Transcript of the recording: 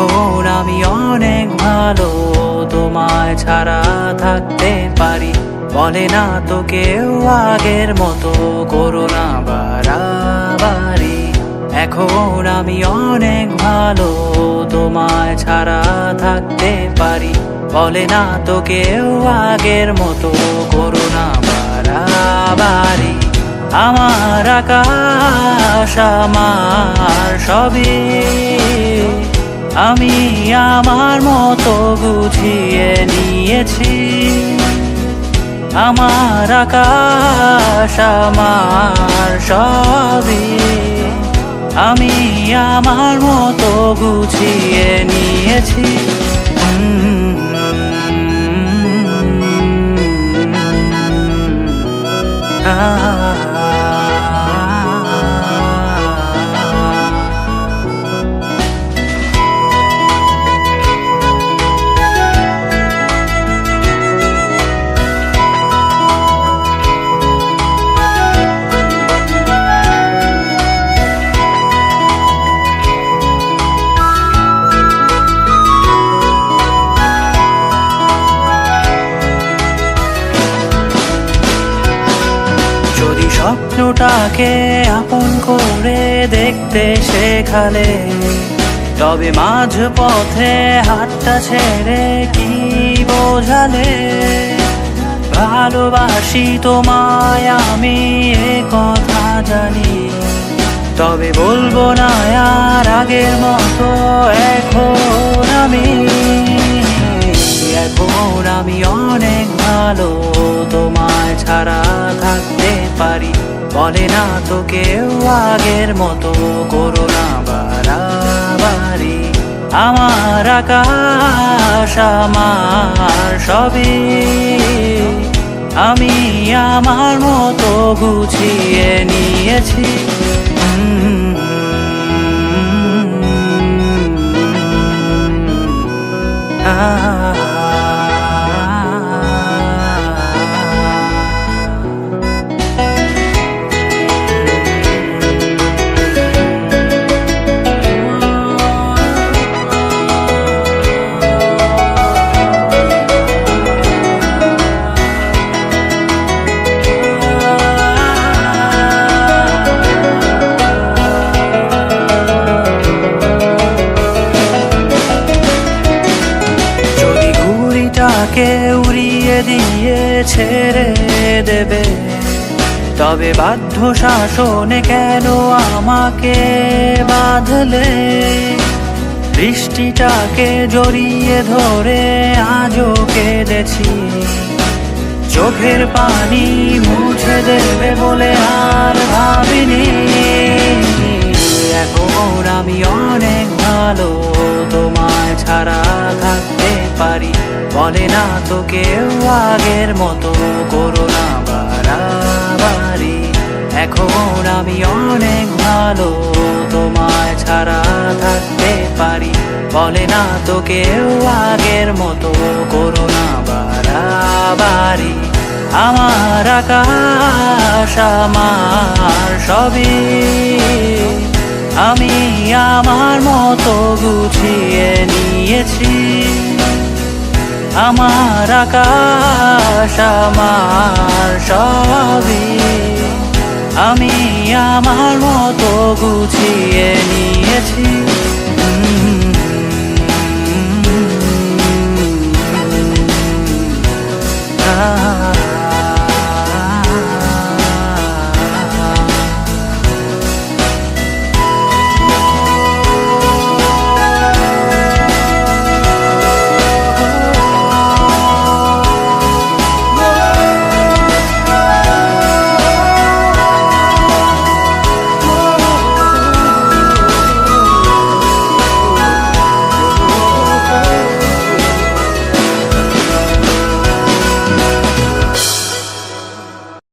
এখন আমি অনেক ভালো, তোমায় ছাড়া থাকতে পারি। বলে না তো কেউ আগের মতো করো না বাড়াবাড়ি। এখন আমি অনেক ভালো, তোমায় ছাড়া থাকতে পারি। বলে না তো কেউ আগের মতো করো না বাড়াবাড়ি। আমার আকাশ আমার সবই আমি আমার মতো বুঝিয়ে নিয়েছি। আমার আকাশ আমার সবই আমি আমার মতো বুঝিয়ে নিয়েছি। যদি স্বপ্নটাকে আপন করে দেখতে শেখালে, তবে মাঝ পথে হাতটা ছেড়ে কি বোঝালে? ভালোবাসি তোমায় আমি এ কথা জানি, তবে বলবো না আর আগের মতো। এখন আমি অনেক ভালো, তোমায় ছাড়া থাকতে পারি। বলে না তো কেউ আগের মতো করো না বাড়াবাড়ি। আমার আকাশ আমার সবই আমি আমার মতো গুছিয়ে নিয়েছি। কে উড়িয়ে দিয়ে ছেড়ে দেবে, তবে বাধ্য শাসনে কেন আমাকে বাঁধলে? বৃষ্টিটাকে জড়িয়ে ধরে আজও কেঁদেছি, চোখের পানি মুছে দেবে বলে আর ভাবিনি। এখন আমি অনেক ভালো, তোমায় ছাড়া থাকতে পারি। বলে না তো কেউ আগের মতো করো না বাড়াবাড়ি। এখন আমি অনেক ভালো, তোমায় ছাড়া থাকতে পারি। বলে না তো কেউ আগের মতো করো না বাড়াবাড়ি। আমার আকাশ আমার সবই আমি আমার মতো গুছিয়ে নিয়েছি। আমার আকাশ আমার সবই আমি আমার মতো গুছিয়ে নিয়েছি।